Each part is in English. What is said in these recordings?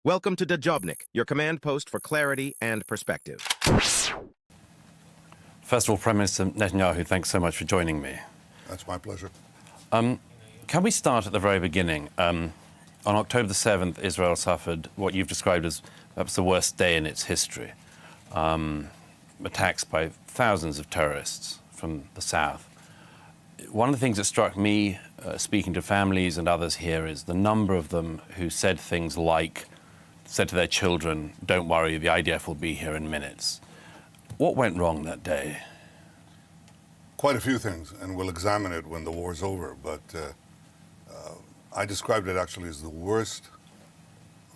Welcome to Dejobnik, your command post for clarity and perspective. First of all, Prime Minister Netanyahu, thanks so much for joining me. That's my pleasure. Can we start at the very beginning? On October the 7th, Israel suffered what you've described as perhaps the worst day in its history. Attacks by thousands of terrorists from the south. One of the things that struck me, speaking to families and others here, is the number of them who said things like, said to their children, "Don't worry, the IDF will be here in minutes." What went wrong that day? Quite a few things, and we'll examine it when the war's over, but I described it actually as the worst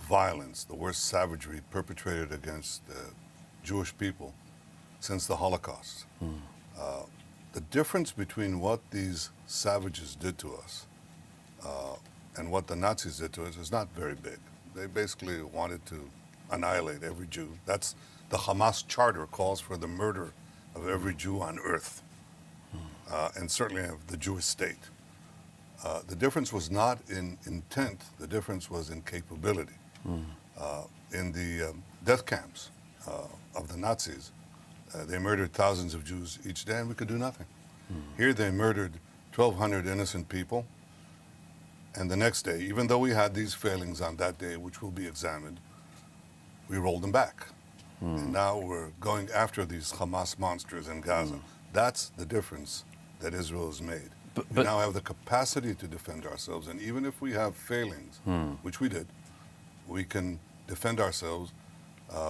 violence, the worst savagery perpetrated against Jewish people since the Holocaust. The difference between what these savages did to us and what the Nazis did to us is not very big. They basically wanted to annihilate every Jew. That's the Hamas charter calls for the murder of every Jew on earth, and certainly of the Jewish state. The difference was not in intent, the difference was in capability. In the death camps of the Nazis, they murdered thousands of Jews each day and we could do nothing. Here they murdered 1,200 innocent people, and the next day, even though we had these failings on that day, which will be examined, we rolled them back. And now we're going after these Hamas monsters in Gaza. That's the difference that Israel has made. We now have the capacity to defend ourselves, and even if we have failings, which we did, we can defend ourselves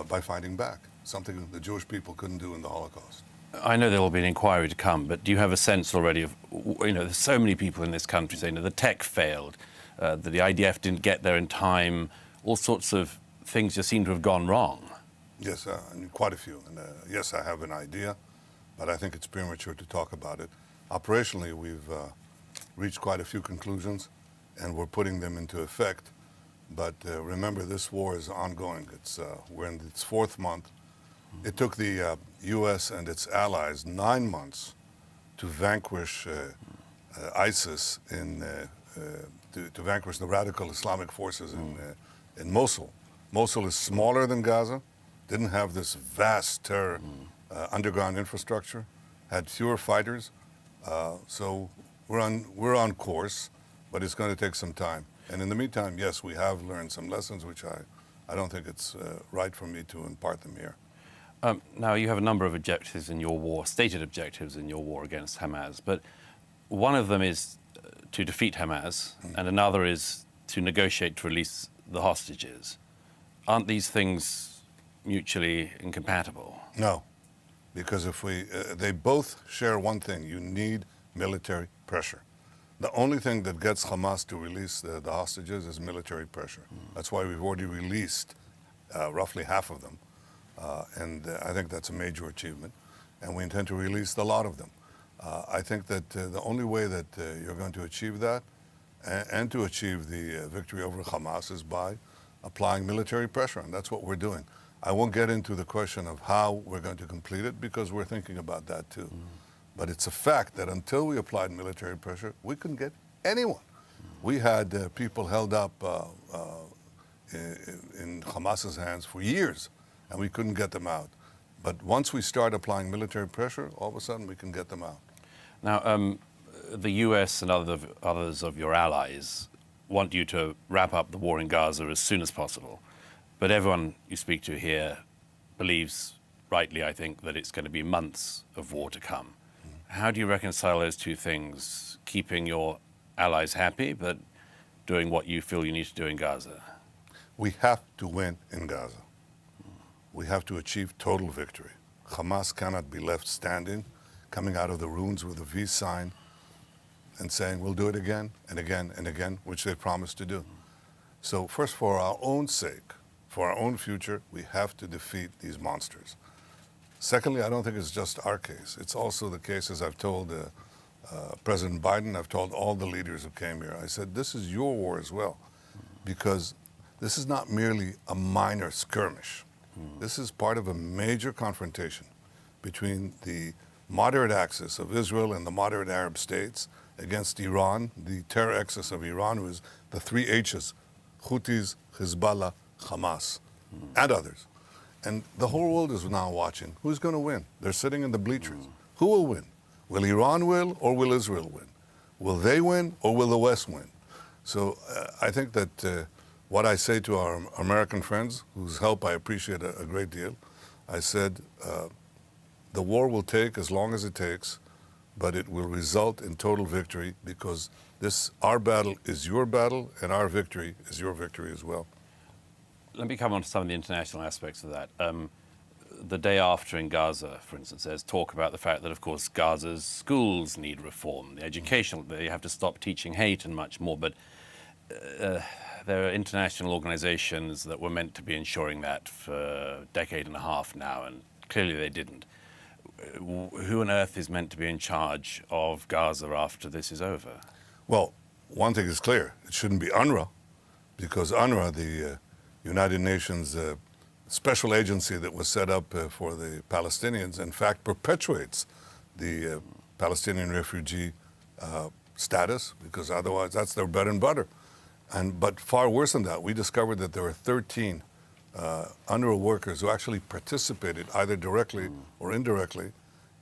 by fighting back, something the Jewish people couldn't do in the Holocaust. I know there will be an inquiry to come, but do you have a sense already of, there's so many people in this country saying that the tech failed, that the IDF didn't get there in time, all sorts of things just seem to have gone wrong. Yes, quite a few. And yes, I have an idea, but I think it's premature to talk about it. Operationally, we've reached quite a few conclusions, and we're putting them into effect. But remember, this war is ongoing. We're in its fourth month. It took the U.S. and its allies 9 months to vanquish ISIS, to vanquish the radical Islamic forces in Mosul. Mosul is smaller than Gaza, didn't have this vast terror underground infrastructure, had fewer fighters. So we're on course, but it's going to take some time. And in the meantime, yes, we have learned some lessons, which I don't think it's right for me to impart them here. Now, you have a number of objectives in your war, stated objectives in your war against Hamas, but one of them is to defeat Hamas, and another is to negotiate to release the hostages. Aren't these things mutually incompatible? No, because they both share one thing: you need military pressure. The only thing that gets Hamas to release the hostages is military pressure. That's why we've already released roughly half of them. And I think that's a major achievement. And we intend to release a lot of them. I think that the only way that you're going to achieve that and to achieve the victory over Hamas is by applying military pressure. And that's what we're doing. I won't get into the question of how we're going to complete it because we're thinking about that too. But it's a fact that until we applied military pressure, we couldn't get anyone. We had people held up in Hamas's hands for years, and we couldn't get them out. But once we start applying military pressure, all of a sudden we can get them out. Now, the US and others of your allies want you to wrap up the war in Gaza as soon as possible. But everyone you speak to here believes, rightly I think, that it's going to be months of war to come. How do you reconcile those two things, keeping your allies happy, but doing what you feel you need to do in Gaza? We have to win in Gaza. We have to achieve total victory. Hamas cannot be left standing, coming out of the ruins with a V sign and saying, we'll do it again and again and again, which they promised to do. So first, for our own sake, for our own future, we have to defeat these monsters. Secondly, I don't think it's just our case. It's also the case, as I've told President Biden, I've told all the leaders who came here, I said, this is your war as well, because this is not merely a minor skirmish. This is part of a major confrontation between the moderate axis of Israel and the moderate Arab states against Iran, the terror axis of Iran, who is the three H's, Houthis, Hezbollah, Hamas and others. And the whole world is now watching. Who's going to win? They're sitting in the bleachers. Who will win? Will Iran win or will Israel win? Will they win or will the West win? So I think that what I say to our American friends, whose help I appreciate a great deal, I said, the war will take as long as it takes, but it will result in total victory because our battle is your battle and our victory is your victory as well. Let me come on to some of the international aspects of that. The day after in Gaza, for instance, there's talk about the fact that, of course, Gaza's schools need reform, the educational, they have to stop teaching hate and much more. But there are international organizations that were meant to be ensuring that for a decade and a half now, and clearly they didn't. Who on earth is meant to be in charge of Gaza after this is over? Well, one thing is clear. It shouldn't be UNRWA, because UNRWA, the United Nations special agency that was set up for the Palestinians, in fact, perpetuates the Palestinian refugee status, because otherwise that's their bread and butter. But far worse than that, we discovered that there were 13 UNRWA workers who actually participated either directly or indirectly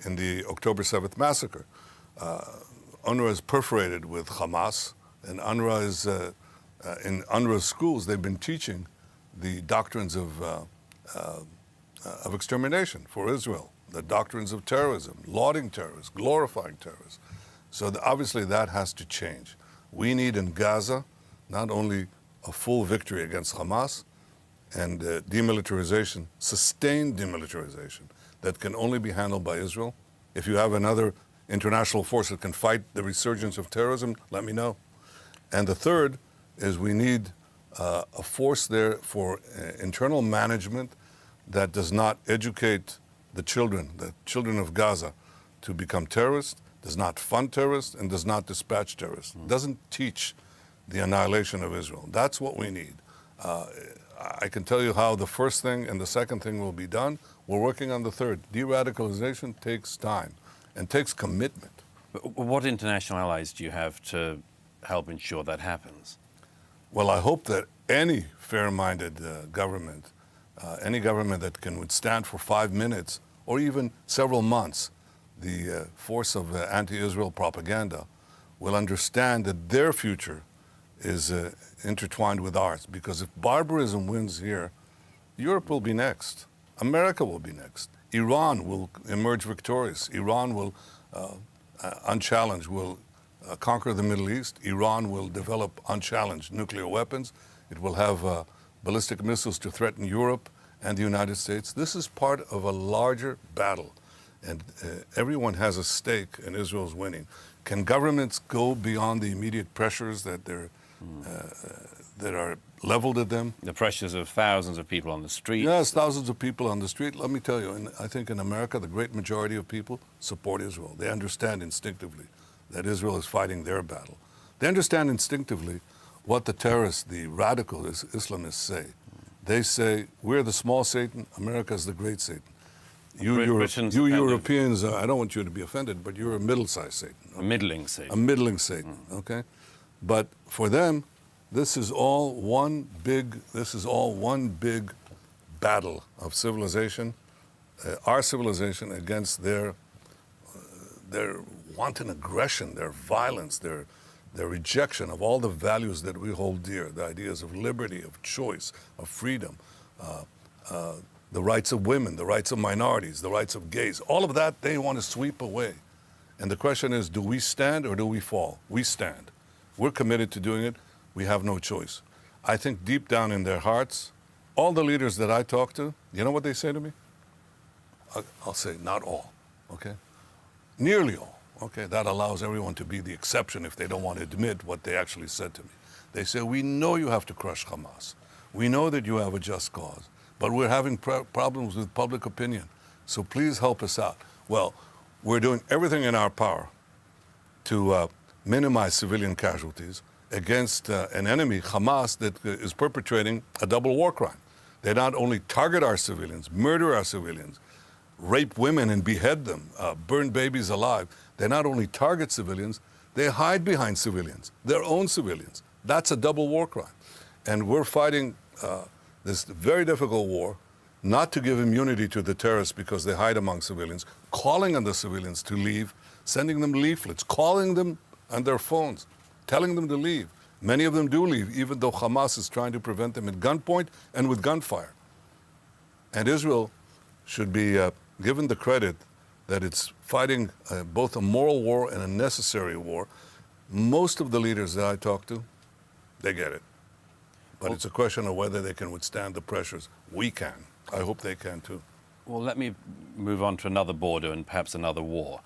in the October 7th massacre. UNRWA is perforated with Hamas, and UNRWA is, in UNRWA schools, they've been teaching the doctrines of extermination for Israel, the doctrines of terrorism, lauding terrorists, glorifying terrorists. So obviously that has to change. We need in Gaza not only a full victory against Hamas and demilitarization, sustained demilitarization that can only be handled by Israel. If you have another international force that can fight the resurgence of terrorism, let me know. And the third is we need a force there for internal management that does not educate the children of Gaza to become terrorists, does not fund terrorists, and does not dispatch terrorists. Doesn't teach the annihilation of Israel. That's what we need. I can tell you how the first thing and the second thing will be done. We're working on the third. De-radicalization takes time and takes commitment. But what international allies do you have to help ensure that happens? Well, I hope that any fair-minded government, any government that can withstand for 5 minutes or even several months the force of anti-Israel propaganda will understand that their future is intertwined with ours. Because if barbarism wins here, Europe will be next. America will be next. Iran will emerge victorious. Iran will, unchallenged, will conquer the Middle East. Iran will develop unchallenged nuclear weapons. It will have ballistic missiles to threaten Europe and the United States. This is part of a larger battle, and everyone has a stake in Israel's winning. Can governments go beyond the immediate pressures that that are leveled at them? The pressures of thousands of people on the street. Yes, thousands of people on the street. Let me tell you, and I think in America, the great majority of people support Israel. They understand instinctively that Israel is fighting their battle. They understand instinctively what the terrorists, the radical Islamists say. They say, we're the small Satan, America is the great Satan. You Europeans, I don't want you to be offended, but you're a middle-sized Satan. A middling Satan. A middling Satan, okay? But for them, this is all one big battle of civilization, our civilization against their wanton aggression, their violence, their rejection of all the values that we hold dear, the ideas of liberty, of choice, of freedom, the rights of women, the rights of minorities, the rights of gays. All of that they want to sweep away. And the question is, do we stand or do we fall? We stand. We're committed to doing it. We have no choice. I think deep down in their hearts, all the leaders that I talk to, you know what they say to me? I'll say not all, okay? Nearly all, okay? That allows everyone to be the exception if they don't want to admit what they actually said to me. They say, we know you have to crush Hamas. We know that you have a just cause, but we're having problems with public opinion. So please help us out. Well, we're doing everything in our power to minimize civilian casualties against an enemy, Hamas, that is perpetrating a double war crime. They not only target our civilians, murder our civilians, rape women and behead them, burn babies alive. They not only target civilians, they hide behind civilians, their own civilians. That's a double war crime. And we're fighting this very difficult war, not to give immunity to the terrorists because they hide among civilians, calling on the civilians to leave, sending them leaflets, calling them on their phones, telling them to leave. Many of them do leave, even though Hamas is trying to prevent them at gunpoint and with gunfire. And Israel should be given the credit that it's fighting both a moral war and a necessary war. Most of the leaders that I talk to, they get it. But it's a question of whether they can withstand the pressures. We can. I hope they can too. Well, let me move on to another border and perhaps another war.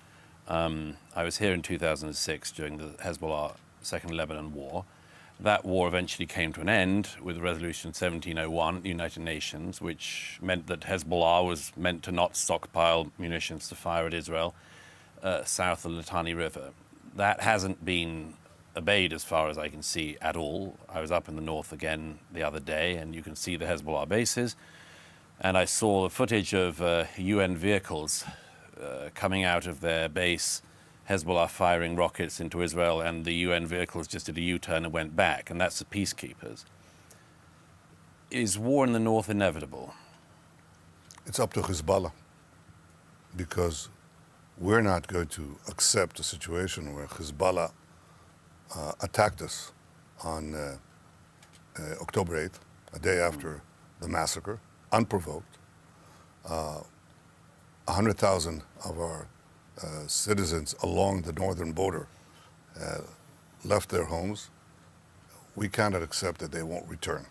I was here in 2006 during the Hezbollah Second Lebanon War. That war eventually came to an end with Resolution 1701 at the United Nations, which meant that Hezbollah was meant to not stockpile munitions to fire at Israel south of the Litani River. That hasn't been obeyed as far as I can see at all. I was up in the north again the other day, and you can see the Hezbollah bases. And I saw the footage of UN vehicles coming out of their base, Hezbollah firing rockets into Israel, and the UN vehicles just did a U-turn and went back, and that's the peacekeepers. Is war in the north inevitable? It's up to Hezbollah, because we're not going to accept a situation where Hezbollah attacked us on October 8th, a day after the massacre, unprovoked. 100,000 of our citizens along the northern border left their homes. We cannot accept that they won't return.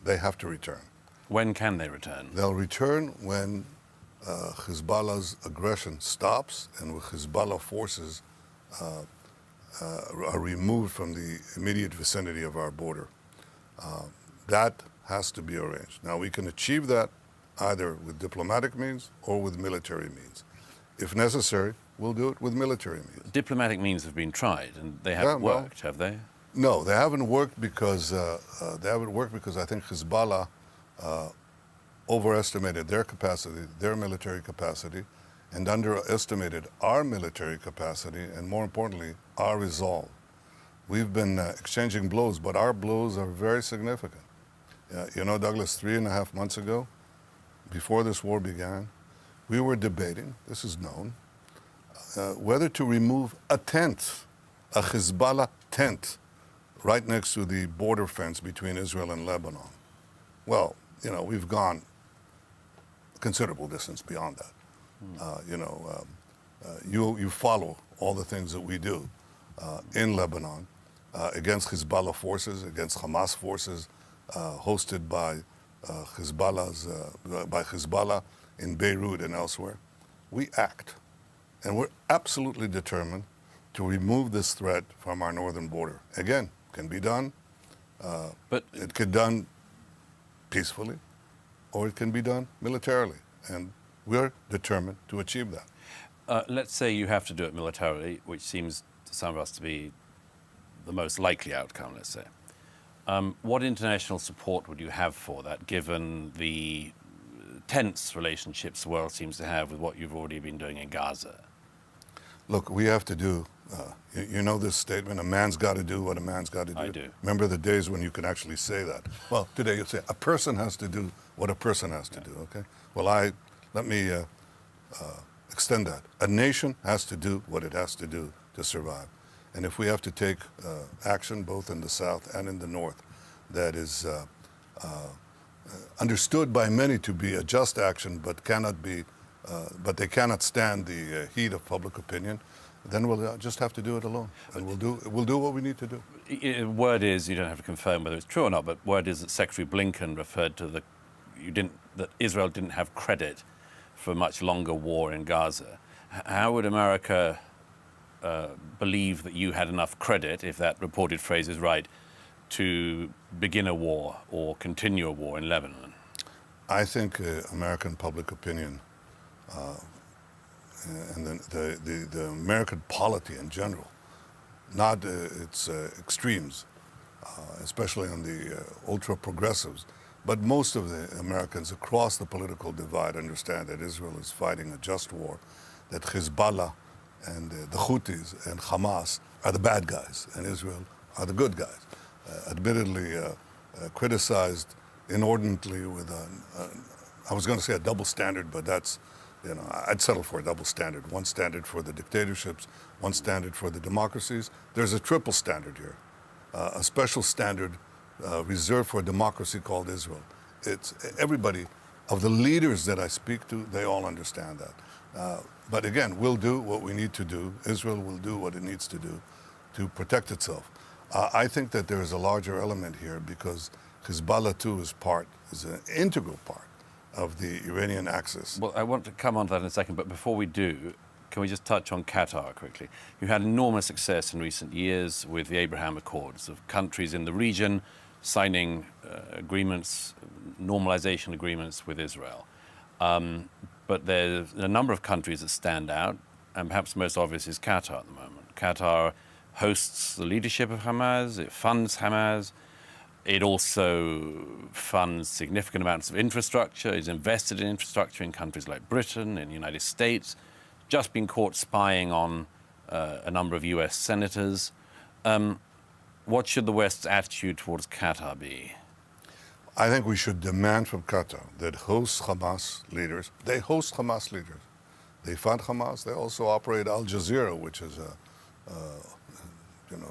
They have to return. When can they return? They'll return when Hezbollah's aggression stops and when Hezbollah forces are removed from the immediate vicinity of our border. That has to be arranged. Now, we can achieve that either with diplomatic means or with military means. If necessary, we'll do it with military means. Diplomatic means have been tried, and they haven't worked, have they? No, they haven't worked because I think Hezbollah overestimated their capacity, their military capacity, and underestimated our military capacity, and more importantly, our resolve. We've been exchanging blows, but our blows are very significant. You know, Douglas, 3.5 months ago, before this war began, we were debating, this is known, whether to remove a tent, a Hezbollah tent, right next to the border fence between Israel and Lebanon. Well, you know, we've gone a considerable distance beyond that. You follow all the things that we do in Lebanon against Hezbollah forces, against Hamas forces, hosted by Hezbollah in Beirut and elsewhere. We act, and we're absolutely determined to remove this threat from our northern border. Again, can be done, but it can be done peacefully, or it can be done militarily, and we're determined to achieve that. Let's say you have to do it militarily, which seems to some of us to be the most likely outcome, let's say. What international support would you have for that, given the tense relationships the world seems to have with what you've already been doing in Gaza? Look, we have to do, you know this statement, a man's got to do what a man's got to do? I do. Remember the days when you could actually say that? Well, today you say, a person has to do what a person has to do, okay? Well, let me extend that. A nation has to do what it has to do to survive. And if we have to take action both in the south and in the north that is understood by many to be a just action but they cannot stand the heat of public opinion, then we'll just have to do it alone. And we'll do what we need to do. Word is, you don't have to confirm whether it's true or not, but word is that Secretary Blinken referred to that Israel didn't have credit for a much longer war in Gaza. How would America believe that you had enough credit, if that reported phrase is right, to begin a war or continue a war in Lebanon? I think American public opinion and the American polity in general, not its extremes, especially on the ultra-progressives, but most of the Americans across the political divide understand that Israel is fighting a just war, that Hezbollah and the Houthis and Hamas are the bad guys, and Israel are the good guys. Admittedly criticized inordinately with I was going to say a double standard, but that's, I'd settle for a double standard. One standard for the dictatorships, one standard for the democracies. There's a triple standard here, a special standard reserved for a democracy called Israel. It's everybody, of the leaders that I speak to, they all understand that. But again, we'll do what we need to do. Israel will do what it needs to do to protect itself. I think that there is a larger element here because Hezbollah too is an integral part of the Iranian axis. Well, I want to come on to that in a second, but before we do, can we just touch on Qatar quickly? You had enormous success in recent years with the Abraham Accords of countries in the region signing agreements, normalization agreements with Israel. But there's a number of countries that stand out, and perhaps most obvious is Qatar at the moment. Qatar hosts the leadership of Hamas, it funds Hamas, it also funds significant amounts of infrastructure, is invested in infrastructure in countries like Britain, in the United States, just been caught spying on a number of US senators. What should the West's attitude towards Qatar be? I think we should demand from Qatar that hosts Hamas leaders, they host Hamas leaders. They fund Hamas, they also operate Al Jazeera, which is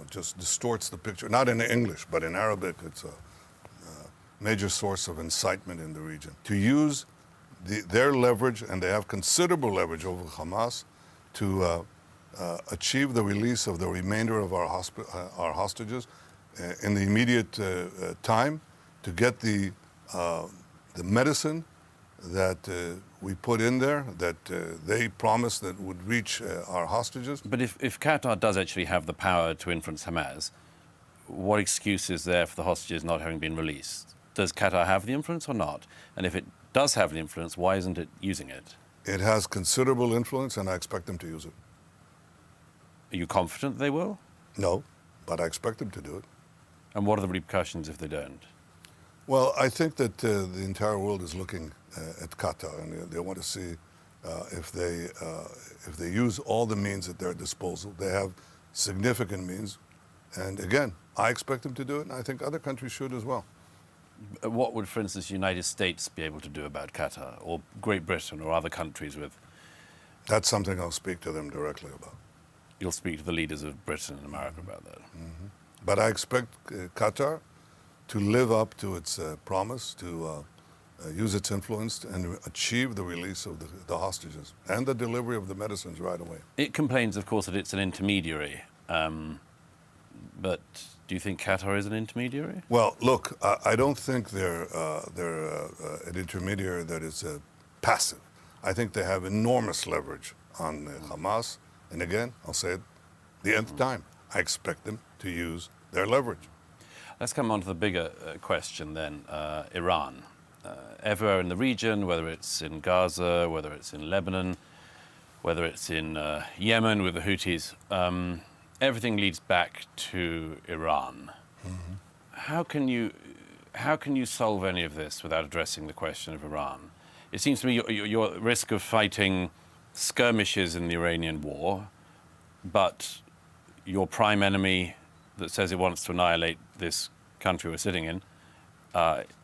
just distorts the picture. Not in English, but in Arabic, it's a major source of incitement in the region. To use their leverage, and they have considerable leverage over Hamas, to achieve the release of the remainder of our hostages in the immediate time, to get the medicine that we put in there, that they promised that would reach our hostages. But if Qatar does actually have the power to influence Hamas, what excuse is there for the hostages not having been released? Does Qatar have the influence or not? And if it does have the influence, why isn't it using it? It has considerable influence, and I expect them to use it. Are you confident they will? No, but I expect them to do it. And what are the repercussions if they don't? Well, I think that the entire world is looking at Qatar, and they want to see if they use all the means at their disposal. They have significant means, and again, I expect them to do it, and I think other countries should as well. What would, for instance, the United States be able to do about Qatar, or Great Britain, or other countries with? That's something I'll speak to them directly about. You'll speak to the leaders of Britain and America about that. Mm-hmm. But I expect Qatar to live up to its promise, to use its influence and achieve the release of the hostages and the delivery of the medicines right away. It complains, of course, that it's an intermediary. But do you think Qatar is an intermediary? Well, look, I don't think they're an intermediary that is passive. I think they have enormous leverage on Hamas. And again, I'll say it the nth time. I expect them to use their leverage. Let's come on to the bigger question then, Iran. Everywhere in the region, whether it's in Gaza, whether it's in Lebanon, whether it's in Yemen with the Houthis, everything leads back to Iran. Mm-hmm. How can you solve any of this without addressing the question of Iran? It seems to me you're at risk of fighting skirmishes in the Iranian war, but your prime enemy that says it wants to annihilate this country we're sitting in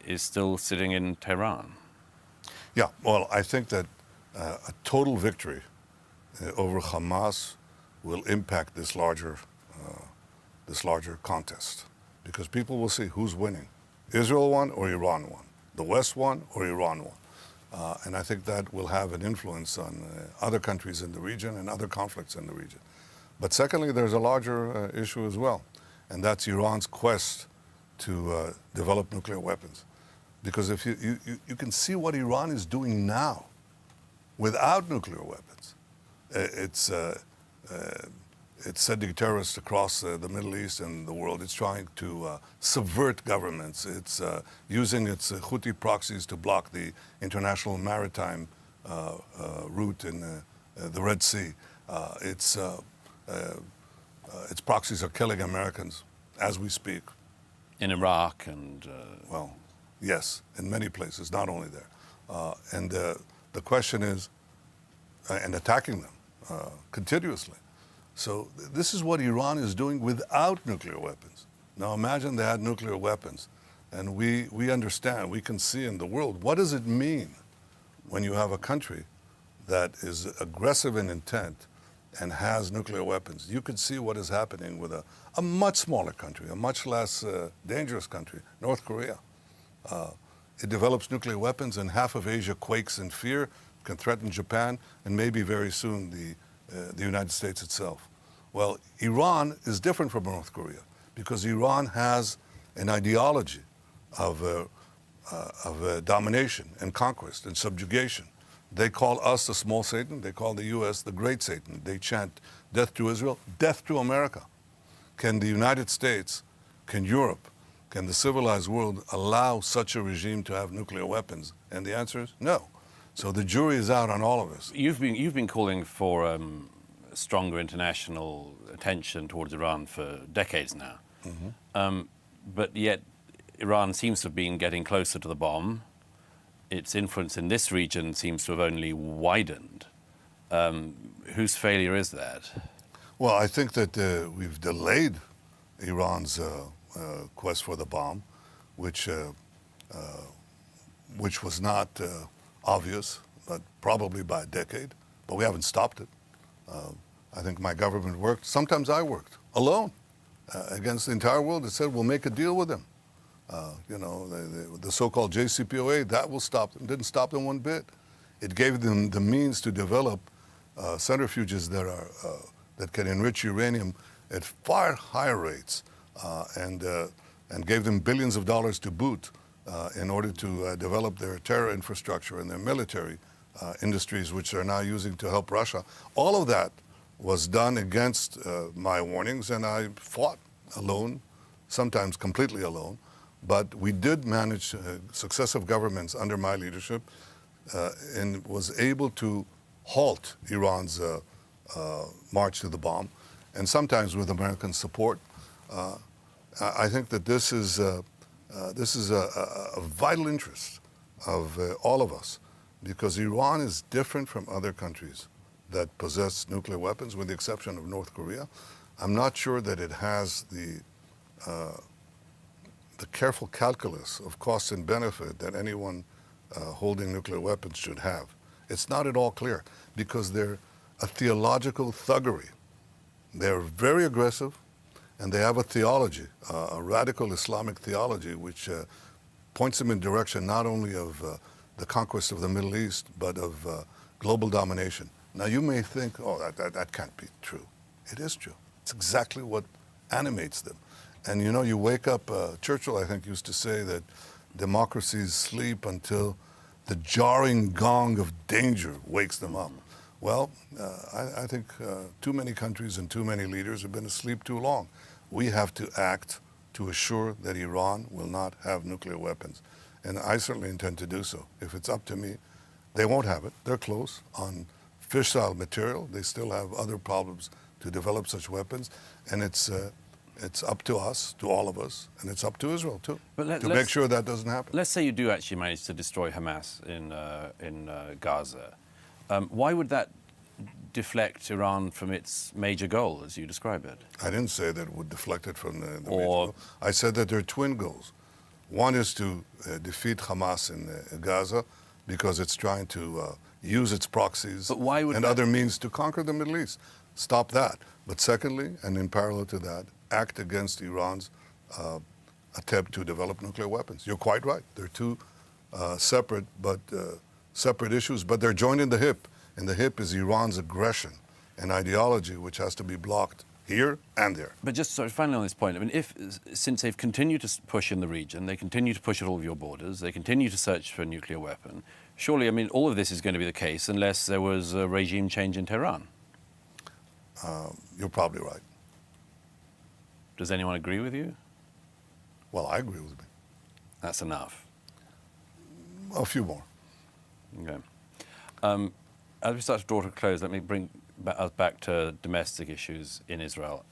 is still sitting in Tehran. Yeah, well, I think that a total victory over Hamas will impact this larger contest, because people will see who's winning. Israel won or Iran won. The West won or Iran won. And I think that will have an influence on other countries in the region and other conflicts in the region. But secondly, there's a larger issue as well, and that's Iran's quest to develop nuclear weapons. Because if you can see what Iran is doing now without nuclear weapons. It's sending terrorists across the Middle East and the world. It's trying to subvert governments. It's using its Houthi proxies to block the international maritime route in the Red Sea. Its proxies are killing Americans as we speak. In Iraq and... Well, yes, in many places, not only there. And the question is, and attacking them continuously. So this is what Iran is doing without nuclear weapons. Now imagine they had nuclear weapons. And we understand, we can see in the world, what does it mean when you have a country that is aggressive in intent and has nuclear weapons? You could see what is happening with a much smaller country, a much less dangerous country, North Korea. It develops nuclear weapons and half of Asia quakes in fear, can threaten Japan, and maybe very soon the United States itself. Well, Iran is different from North Korea because Iran has an ideology of domination and conquest and subjugation. They call us the small Satan. They call the U.S. the great Satan. They chant death to Israel, death to America. Can the United States, can Europe, can the civilized world allow such a regime to have nuclear weapons? And the answer is no. So the jury is out on all of us. You've been calling for stronger international attention towards Iran for decades now. But yet Iran seems to have been getting closer to the bomb. Its influence in this region seems to have only widened. Whose failure is that? Well, I think that we've delayed Iran's quest for the bomb, which was not obvious, but probably by a decade. But we haven't stopped it. I think my government worked. Sometimes I worked alone against the entire world. It said, we'll make a deal with them. The so-called JCPOA, that will stop them. Didn't stop them one bit. It gave them the means to develop centrifuges that can enrich uranium at far higher rates, and gave them billions of dollars to boot in order to develop their terror infrastructure and their military industries, which they're now using to help Russia. All of that was done against my warnings, and I fought alone, sometimes completely alone. But we did manage successive governments under my leadership and was able to halt Iran's march to the bomb, and sometimes with American support. I think that this is a vital interest of all of us, because Iran is different from other countries that possess nuclear weapons, with the exception of North Korea. I'm not sure that it has the careful calculus of cost and benefit that anyone holding nuclear weapons should have. It's not at all clear, because they're a theological thuggery. They're very aggressive, and they have a theology, a radical Islamic theology, which points them in direction not only of the conquest of the Middle East, but of global domination. Now, you may think, oh, that can't be true. It is true. It's exactly what animates them. And you wake up, Churchill, I think, used to say that democracies sleep until the jarring gong of danger wakes them up. Well, I think too many countries and too many leaders have been asleep too long. We have to act to assure that Iran will not have nuclear weapons. And I certainly intend to do so. If it's up to me, they won't have it. They're close on fissile material. They still have other problems to develop such weapons. And it's up to us, to all of us, and it's up to Israel, too, to make sure that doesn't happen. Let's say you do actually manage to destroy Hamas in Gaza. Why would that deflect Iran from its major goal, as you describe it? I didn't say that it would deflect it from the major goal. I said that there are twin goals. One is to defeat Hamas in Gaza, because it's trying to use its proxies and other means to conquer the Middle East. Stop that. But secondly, and in parallel to that, act against Iran's attempt to develop nuclear weapons. You're quite right. They're two separate issues, but they're joined in the hip. And the hip is Iran's aggression and ideology, which has to be blocked here and there. But just sort of finally on this point, I mean, since they've continued to push in the region, they continue to push at all of your borders, they continue to search for a nuclear weapon, surely, I mean, all of this is going to be the case unless there was a regime change in Tehran. You're probably right. Does anyone agree with you? Well, I agree with me. That's enough. A few more. Okay. As we start to draw to a close, let me bring us back to domestic issues in Israel.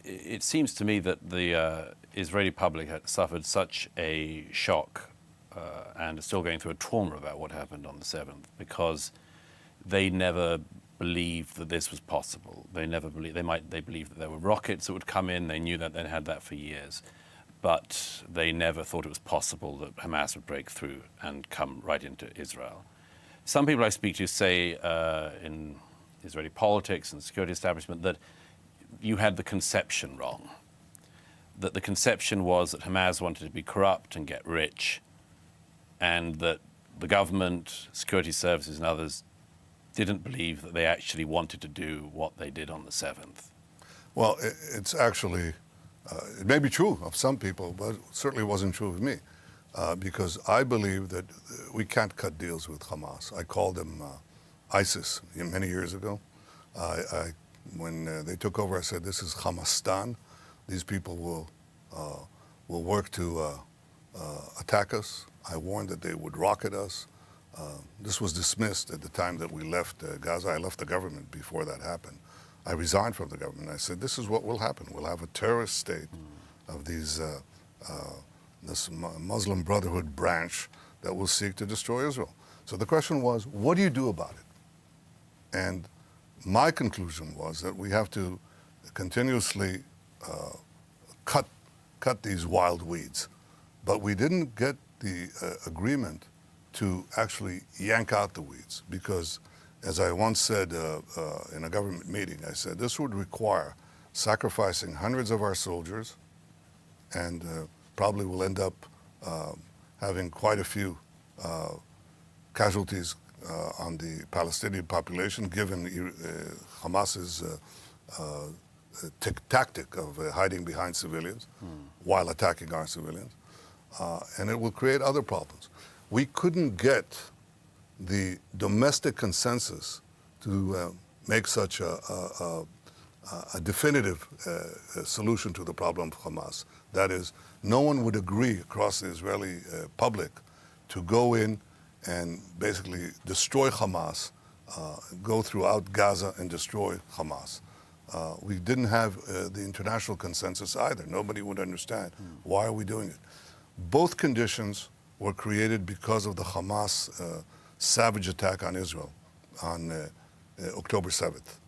It seems to me that the Israeli public had suffered such a shock and are still going through a trauma about what happened on the 7th, because they never believed that this was possible. They never believed, they believed that there were rockets that would come in. They knew that they'd had that for years. but they never thought it was possible that Hamas would break through and come right into Israel. Some people I speak to say in Israeli politics and security establishment that you had the conception wrong, that the conception was that Hamas wanted to be corrupt and get rich, and that the government, security services and others didn't believe that they actually wanted to do what they did on the 7th. Well, it's actually, it may be true of some people, but it certainly wasn't true of me, because I believe that we can't cut deals with Hamas. I called them ISIS many years ago. When they took over, I said, this is Hamastan. These people will work to attack us. I warned that they would rocket us. This was dismissed at the time that we left Gaza. I left the government before that happened. I resigned from the government. I said, this is what will happen. We'll have a terrorist state of these, this Muslim Brotherhood branch that will seek to destroy Israel. So the question was, what do you do about it? And my conclusion was that we have to continuously cut these wild weeds. But we didn't get the agreement to actually yank out the weeds, because as I once said in a government meeting, I said this would require sacrificing hundreds of our soldiers, and probably will end up having quite a few casualties on the Palestinian population, given Hamas's tactic of hiding behind civilians while attacking our civilians. And it will create other problems. We couldn't get the domestic consensus to make such a definitive solution to the problem of Hamas. That is, no one would agree across the Israeli public to go in and basically destroy Hamas, go throughout Gaza and destroy Hamas. We didn't have the international consensus either. Nobody would understand. Why are we doing it? Both conditions were created because of the Hamas savage attack on Israel on October 7th.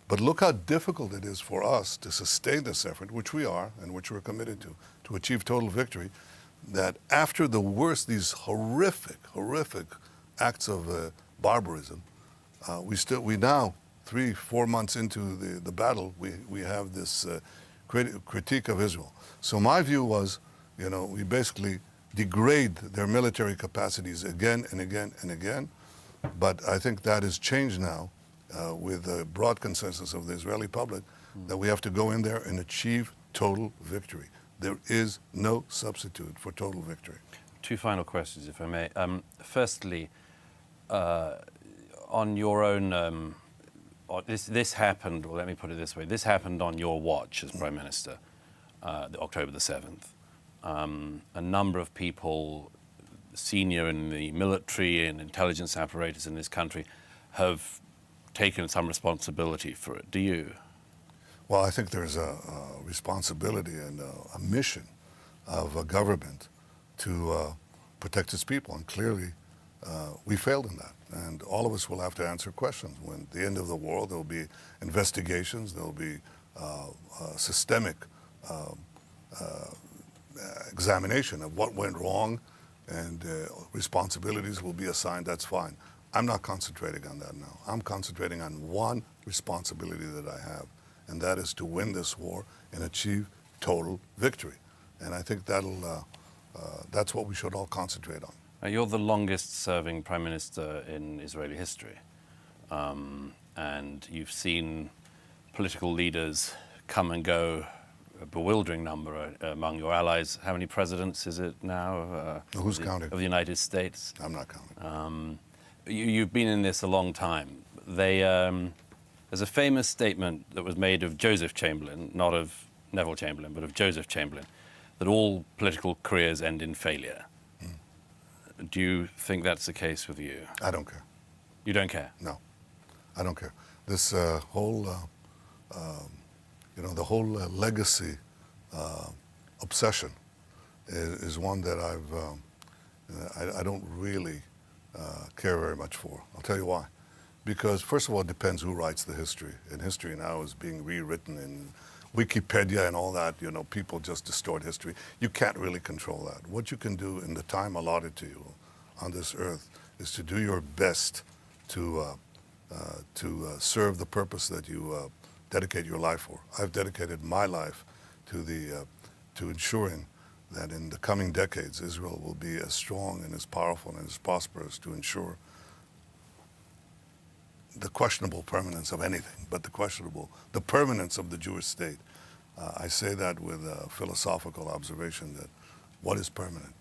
But look how difficult it is for us to sustain this effort, which we are and which we're committed to achieve total victory, that after the worst, these horrific acts of barbarism, we now, 3-4 months into the battle, we have this critique of Israel. So my view was, we basically degrade their military capacities again and again and again. But I think that has changed now with the broad consensus of the Israeli public that we have to go in there and achieve total victory. There is no substitute for total victory. Two final questions, if I may. Firstly, on your own, this happened, well, let me put it this way, this happened on your watch as Prime Minister, October the 7th. A number of people, senior in the military and intelligence apparatus in this country, have taken some responsibility for it. Do you? Well, I think there's a responsibility and a mission of a government to protect its people, and clearly we failed in that. And all of us will have to answer questions. When at the end of the war, there will be investigations, there will be systemic examination of what went wrong, and responsibilities will be assigned. That's fine. I'm not concentrating on that now. I'm concentrating on one responsibility that I have, and that is to win this war and achieve total victory. And I think that's what we should all concentrate on. You're the longest-serving Prime Minister in Israeli history, and you've seen political leaders come and go, a bewildering number among your allies. How many presidents is it now? Who's counting? Of the United States? I'm not counting. You've been in this a long time. There's a famous statement that was made of Joseph Chamberlain, not of Neville Chamberlain, but of Joseph Chamberlain, that all political careers end in failure. Do you think that's the case with you? I don't care. You don't care? No, I don't care. This whole, the whole legacy obsession is one that I don't really care very much for. I'll tell you why. Because first of all, it depends who writes the history. And history now is being rewritten in Wikipedia and all that, people just distort history. You can't really control that. What you can do in the time allotted to you on this earth is to do your best to serve the purpose that you dedicate your life for. I've dedicated my life to ensuring that in the coming decades, Israel will be as strong and as powerful and as prosperous to ensure the questionable permanence of anything, but the permanence of the Jewish state. I say that with a philosophical observation that what is permanent?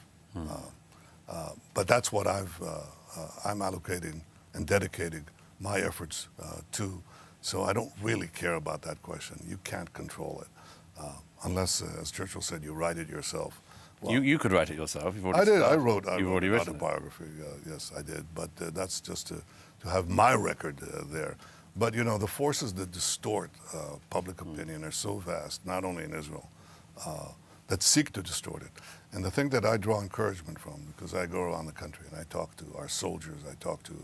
But that's what I'm allocating and dedicating my efforts to. So I don't really care about that question. You can't control it. Unless, as Churchill said, you write it yourself. Well, you could write it yourself. You've already I did. started. I wrote an written autobiography. Yes, I did. But that's just to have my record there. But, the forces that distort public opinion are so vast, not only in Israel, that seek to distort it. And the thing that I draw encouragement from, because I go around the country and I talk to our soldiers, I talk to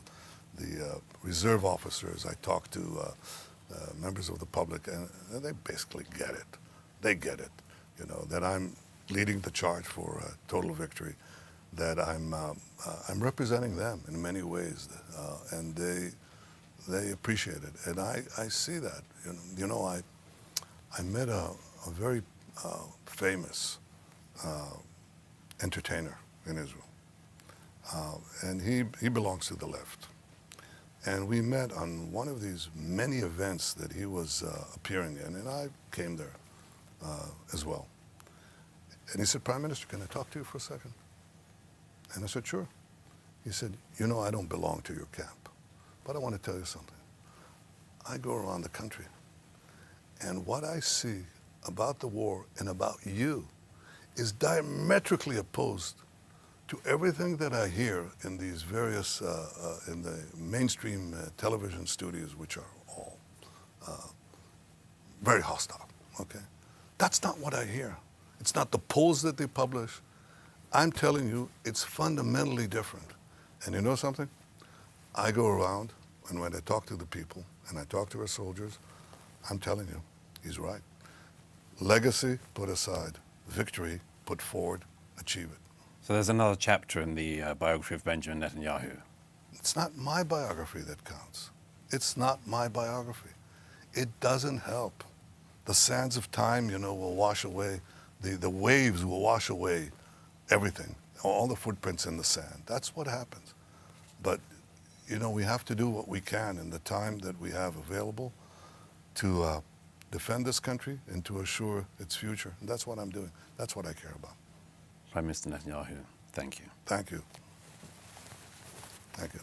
the reserve officers, I talk to members of the public, and they basically get it. They get it, that I'm leading the charge for total victory, that I'm representing them in many ways, and they appreciate it, and I see that. I met a very famous entertainer in Israel, and he belongs to the left. And we met on one of these many events that he was appearing in, and I came there as well. And he said, "Prime Minister, can I talk to you for a second?" And I said, "Sure." He said, "I don't belong to your camp, but I want to tell you something. I go around the country, and what I see about the war and about you is diametrically opposed to everything that I hear in these various, in the mainstream television studios, which are all very hostile, okay? That's not what I hear. It's not the polls that they publish. I'm telling you, it's fundamentally different. And you know something? I go around, and when I talk to the people, and I talk to our soldiers, I'm telling you, he's right. Legacy put aside, victory put forward, achieve it. So there's another chapter in the biography of Benjamin Netanyahu. It's not my biography that counts. It's not my biography. It doesn't help. The sands of time, will wash away, the waves will wash away everything, all the footprints in the sand. That's what happens. But, we have to do what we can in the time that we have available to defend this country and to assure its future. And that's what I'm doing. That's what I care about. Prime Minister Netanyahu, thank you. Thank you. Thank you.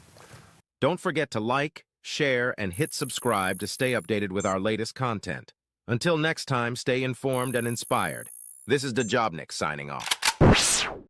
Don't forget to like, share, and hit subscribe to stay updated with our latest content. Until next time, stay informed and inspired. This is Dejobnik signing off.